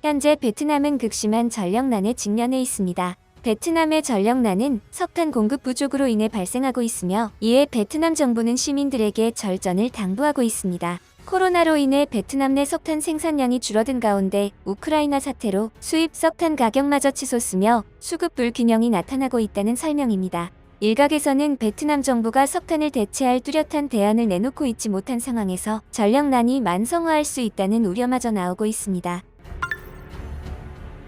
현재 베트남은 극심한 전력난에 직면해 있습니다. 베트남의 전력난은 석탄 공급 부족으로 인해 발생하고 있으며 이에 베트남 정부는 시민들에게 절전을 당부하고 있습니다. 코로나로 인해 베트남 내 석탄 생산량이 줄어든 가운데 우크라이나 사태로 수입 석탄 가격마저 치솟으며 수급 불균형이 나타나고 있다는 설명입니다. 일각에서는 베트남 정부가 석탄을 대체할 뚜렷한 대안을 내놓고 있지 못한 상황에서 전력난이 만성화할 수 있다는 우려마저 나오고 있습니다.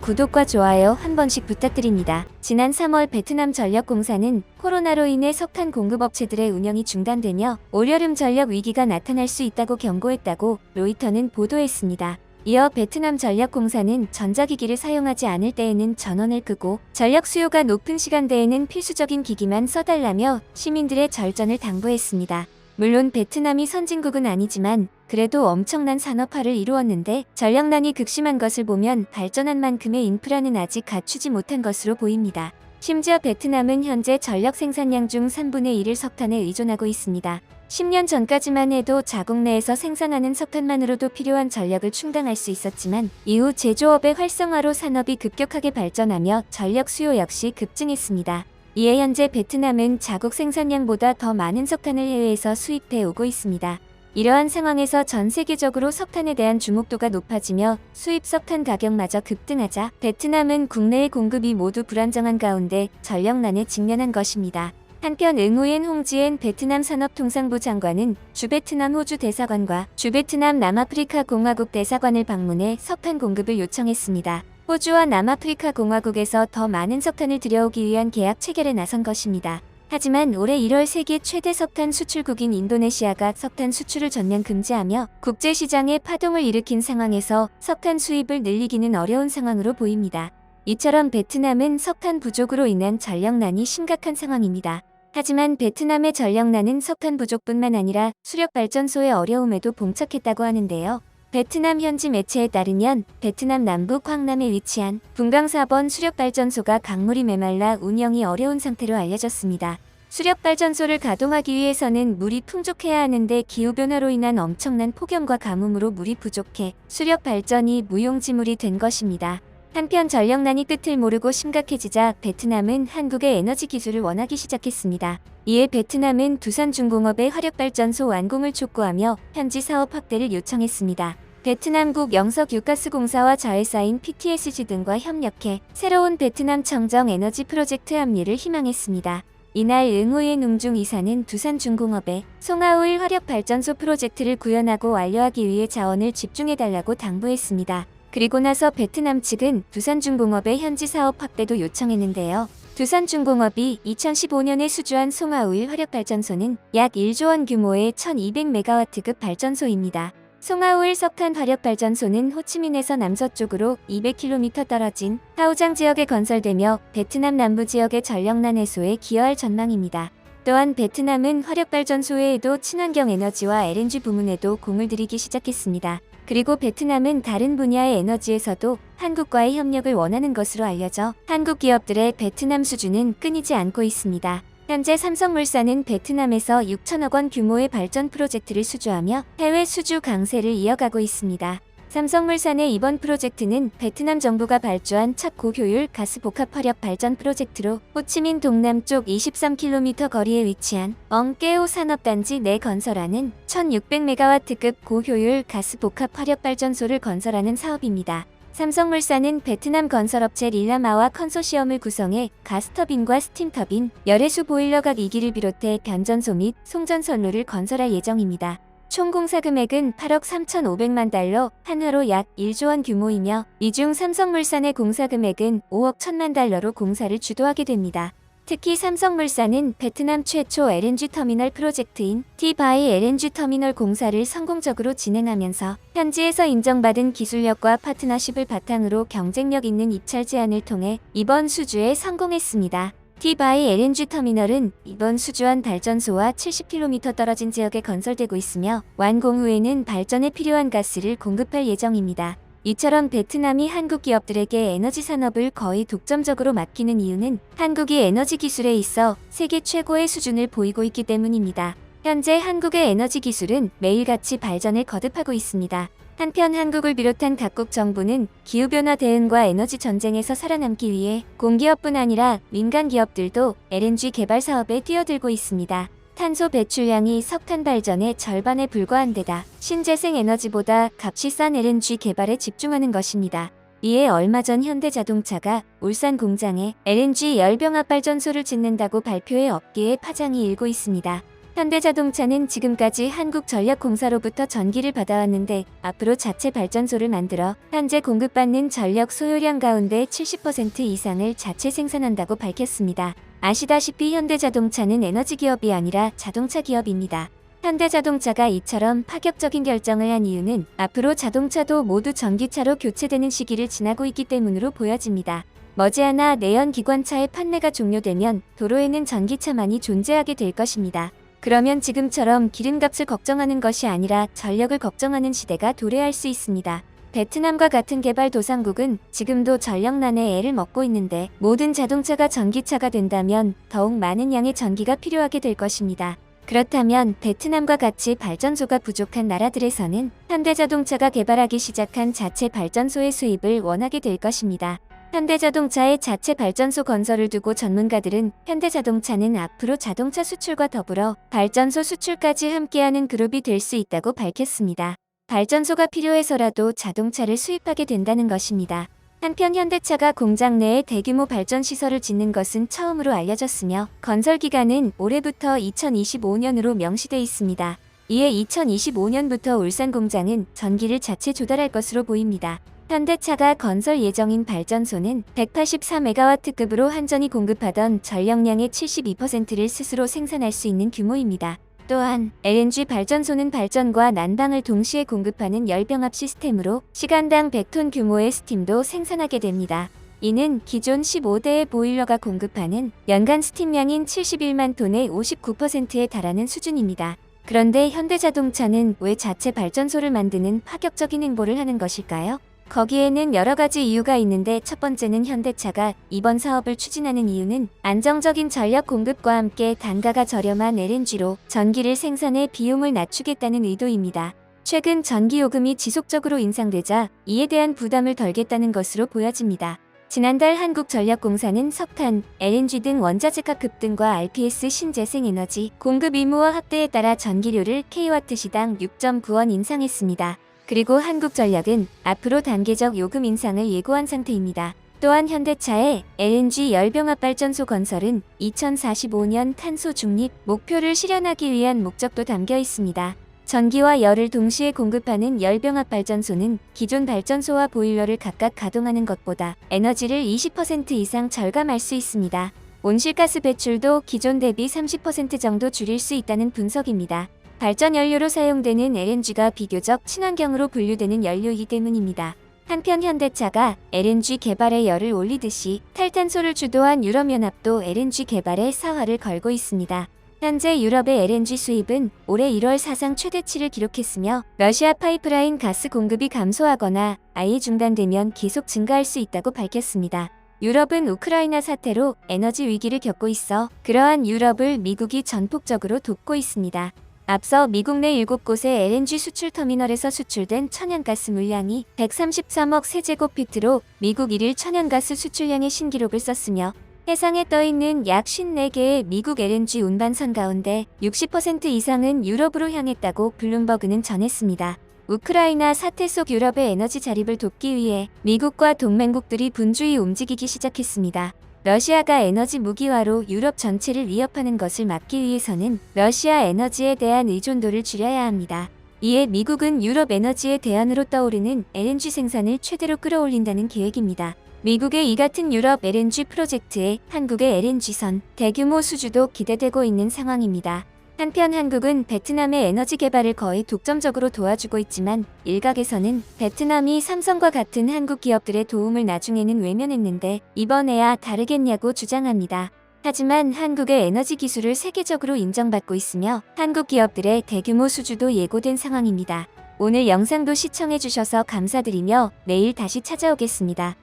구독과 좋아요 한 번씩 부탁드립니다. 지난 3월 베트남 전력공사는 코로나로 인해 석탄 공급업체들의 운영이 중단되며 올여름 전력 위기가 나타날 수 있다고 경고했다고 로이터는 보도했습니다. 이어 베트남 전력공사는 전자기기를 사용하지 않을 때에는 전원을 끄고 전력 수요가 높은 시간대에는 필수적인 기기만 써달라며 시민들의 절전을 당부했습니다. 물론 베트남이 선진국은 아니지만 그래도 엄청난 산업화를 이루었는데 전력난이 극심한 것을 보면 발전한 만큼의 인프라는 아직 갖추지 못한 것으로 보입니다. 심지어 베트남은 현재 전력 생산량 중 3분의 1을 석탄에 의존하고 있습니다. 10년 전까지만 해도 자국 내에서 생산하는 석탄만으로도 필요한 전력을 충당할 수 있었지만 이후 제조업의 활성화로 산업이 급격하게 발전하며 전력 수요 역시 급증했습니다. 이에 현재 베트남은 자국 생산량보다 더 많은 석탄을 해외에서 수입해 오고 있습니다. 이러한 상황에서 전 세계적으로 석탄에 대한 주목도가 높아지며 수입 석탄 가격마저 급등하자 베트남은 국내의 공급이 모두 불안정한 가운데 전력난에 직면한 것입니다. 한편 응우옌 홍지엔 베트남 산업통상부 장관은 주베트남 호주 대사관과 주베트남 남아프리카 공화국 대사관을 방문해 석탄 공급을 요청했습니다. 호주와 남아프리카 공화국에서 더 많은 석탄을 들여오기 위한 계약 체결에 나선 것입니다. 하지만 올해 1월 세계 최대 석탄 수출국인 인도네시아가 석탄 수출을 전면 금지하며 국제시장에 파동을 일으킨 상황에서 석탄 수입을 늘리기는 어려운 상황으로 보입니다. 이처럼 베트남은 석탄 부족으로 인한 전력난이 심각한 상황입니다. 하지만 베트남의 전력난은 석탄 부족뿐만 아니라 수력발전소의 어려움에도 봉착했다고 하는데요. 베트남 현지 매체에 따르면 베트남 남부 광남에 위치한 분강 4번 수력발전소가 강물이 메말라 운영이 어려운 상태로 알려졌습니다. 수력발전소를 가동하기 위해서는 물이 풍족해야 하는데 기후변화로 인한 엄청난 폭염과 가뭄으로 물이 부족해 수력발전이 무용지물이 된 것입니다. 한편 전력난이 끝을 모르고 심각해지자 베트남은 한국의 에너지 기술을 원하기 시작했습니다. 이에 베트남은 두산중공업의 화력발전소 완공을 촉구하며 현지 사업 확대를 요청했습니다. 베트남국 영석유가스공사와 자회사인 PTSG 등과 협력해 새로운 베트남 청정 에너지 프로젝트 합류를 희망했습니다. 이날 응우옌 웅중 이사는 두산중공업에 송하우일 화력발전소 프로젝트를 구현하고 완료하기 위해 자원을 집중해달라고 당부했습니다. 그리고 나서 베트남 측은 두산중공업의 현지 사업 확대도 요청했는데요. 두산중공업이 2015년에 수주한 송하우일 화력발전소는 약 1조 원 규모의 1200메가와트급 발전소입니다. 송하우일 석탄 화력발전소는 호치민에서 남서쪽으로 200km 떨어진 하우장 지역에 건설되며 베트남 남부 지역의 전력난 해소에 기여할 전망입니다. 또한 베트남은 화력발전소 외에도 친환경 에너지와 LNG 부문에도 공을 들이기 시작했습니다. 그리고 베트남은 다른 분야의 에너지에서도 한국과의 협력을 원하는 것으로 알려져 한국 기업들의 베트남 수주는 끊이지 않고 있습니다. 현재 삼성물산은 베트남에서 6천억 원 규모의 발전 프로젝트를 수주하며 해외 수주 강세를 이어가고 있습니다. 삼성물산의 이번 프로젝트는 베트남 정부가 발주한 첫 고효율 가스 복합 화력 발전 프로젝트로 호치민 동남쪽 23km 거리에 위치한 엉깨오 산업단지 내 건설하는 1600메가와트급 고효율 가스 복합 화력 발전소를 건설하는 사업입니다. 삼성물산은 베트남 건설업체 릴라마와 컨소시엄을 구성해 가스터빈과 스팀터빈, 열해수 보일러 각 2기를 비롯해 변전소 및 송전선로를 건설할 예정입니다. 총 공사 금액은 8억 3,500만 달러, 한화로 약 1조 원 규모이며 이 중 삼성물산의 공사 금액은 5억 1천만 달러로 공사를 주도하게 됩니다. 특히 삼성물산은 베트남 최초 LNG 터미널 프로젝트인 T-바이 LNG 터미널 공사를 성공적으로 진행하면서 현지에서 인정받은 기술력과 파트너십을 바탕으로 경쟁력 있는 입찰 제안을 통해 이번 수주에 성공했습니다. T-바이 LNG 터미널은 이번 수주한 발전소와 70km 떨어진 지역에 건설되고 있으며 완공 후에는 발전에 필요한 가스를 공급할 예정입니다. 이처럼 베트남이 한국 기업들에게 에너지 산업을 거의 독점적으로 맡기는 이유는 한국이 에너지 기술에 있어 세계 최고의 수준을 보이고 있기 때문입니다. 현재 한국의 에너지 기술은 매일같이 발전을 거듭하고 있습니다. 한편 한국을 비롯한 각국 정부는 기후변화 대응과 에너지 전쟁에서 살아남기 위해 공기업뿐 아니라 민간 기업들도 LNG 개발 사업에 뛰어들고 있습니다. 탄소 배출량이 석탄 발전의 절반에 불과한 데다 신재생 에너지보다 값이 싼 LNG 개발에 집중하는 것입니다. 이에 얼마 전 현대자동차가 울산 공장에 LNG 열병합 발전소를 짓는다고 발표해 업계에 파장이 일고 있습니다. 현대자동차는 지금까지 한국전력공사로부터 전기를 받아왔는데 앞으로 자체 발전소를 만들어 현재 공급받는 전력 소요량 가운데 70% 이상을 자체 생산한다고 밝혔습니다. 아시다시피 현대자동차는 에너지 기업이 아니라 자동차 기업입니다. 현대자동차가 이처럼 파격적인 결정을 한 이유는 앞으로 자동차도 모두 전기차로 교체되는 시기를 지나고 있기 때문으로 보여집니다. 머지않아 내연기관차의 판매가 종료되면 도로에는 전기차만이 존재하게 될 것입니다. 그러면 지금처럼 기름값을 걱정하는 것이 아니라 전력을 걱정하는 시대가 도래할 수 있습니다. 베트남과 같은 개발도상국은 지금도 전력난에 애를 먹고 있는데 모든 자동차가 전기차가 된다면 더욱 많은 양의 전기가 필요하게 될 것입니다. 그렇다면 베트남과 같이 발전소가 부족한 나라들에서는 현대자동차가 개발하기 시작한 자체 발전소의 수입을 원하게 될 것입니다. 현대자동차의 자체 발전소 건설을 두고 전문가들은 현대자동차는 앞으로 자동차 수출과 더불어 발전소 수출까지 함께하는 그룹이 될 수 있다고 밝혔습니다. 발전소가 필요해서라도 자동차를 수입하게 된다는 것입니다. 한편 현대차가 공장 내에 대규모 발전 시설을 짓는 것은 처음으로 알려졌으며 건설 기간은 올해부터 2025년으로 명시돼 있습니다. 이에 2025년부터 울산 공장은 전기를 자체 조달할 것으로 보입니다. 현대차가 건설 예정인 발전소는 184메가와트급으로 한전이 공급하던 전력량의 72%를 스스로 생산할 수 있는 규모입니다. 또한 LNG 발전소는 발전과 난방을 동시에 공급하는 열병합 시스템으로 시간당 100톤 규모의 스팀도 생산하게 됩니다. 이는 기존 15대의 보일러가 공급하는 연간 스팀량인 71만 톤의 59%에 달하는 수준입니다. 그런데 현대자동차는 왜 자체 발전소를 만드는 파격적인 행보를 하는 것일까요? 거기에는 여러 가지 이유가 있는데 첫 번째는 현대차가 이번 사업을 추진하는 이유는 안정적인 전력 공급과 함께 단가가 저렴한 LNG로 전기를 생산해 비용을 낮추겠다는 의도입니다. 최근 전기요금이 지속적으로 인상되자 이에 대한 부담을 덜겠다는 것으로 보여집니다. 지난달 한국전력공사는 석탄, LNG 등 원자재가 급등과 RPS 신재생에너지 공급 의무화 확대에 따라 전기료를 kW시당 6.9원 인상했습니다. 그리고 한국전력은 앞으로 단계적 요금 인상을 예고한 상태입니다. 또한 현대차의 LNG 열병합 발전소 건설은 2045년 탄소 중립 목표를 실현하기 위한 목적도 담겨 있습니다. 전기와 열을 동시에 공급하는 열병합 발전소는 기존 발전소와 보일러를 각각 가동하는 것보다 에너지를 20% 이상 절감할 수 있습니다. 온실가스 배출도 기존 대비 30% 정도 줄일 수 있다는 분석입니다. 발전 연료로 사용되는 LNG가 비교적 친환경으로 분류되는 연료이기 때문입니다. 한편 현대차가 LNG 개발에 열을 올리듯이 탈탄소를 주도한 유럽연합도 LNG 개발에 사활을 걸고 있습니다. 현재 유럽의 LNG 수입은 올해 1월 사상 최대치를 기록했으며 러시아 파이프라인 가스 공급이 감소하거나 아예 중단되면 계속 증가할 수 있다고 밝혔습니다. 유럽은 우크라이나 사태로 에너지 위기를 겪고 있어 그러한 유럽을 미국이 전폭적으로 돕고 있습니다. 앞서 미국 내 7곳의 LNG 수출 터미널에서 수출된 천연가스 물량이 133억 세제곱피트로 미국 1일 천연가스 수출량의 신기록을 썼으며 해상에 떠있는 약 54개의 미국 LNG 운반선 가운데 60% 이상은 유럽으로 향했다고 블룸버그는 전했습니다. 우크라이나 사태 속 유럽의 에너지 자립을 돕기 위해 미국과 동맹국들이 분주히 움직이기 시작했습니다. 러시아가 에너지 무기화로 유럽 전체를 위협하는 것을 막기 위해서는 러시아 에너지에 대한 의존도를 줄여야 합니다. 이에 미국은 유럽 에너지의 대안으로 떠오르는 LNG 생산을 최대로 끌어올린다는 계획입니다. 미국의 이 같은 유럽 LNG 프로젝트에 한국의 LNG선 대규모 수주도 기대되고 있는 상황입니다. 한편 한국은 베트남의 에너지 개발을 거의 독점적으로 도와주고 있지만 일각에서는 베트남이 삼성과 같은 한국 기업들의 도움을 나중에는 외면했는데 이번에야 다르겠냐고 주장합니다. 하지만 한국의 에너지 기술을 세계적으로 인정받고 있으며 한국 기업들의 대규모 수주도 예고된 상황입니다. 오늘 영상도 시청해주셔서 감사드리며 내일 다시 찾아오겠습니다.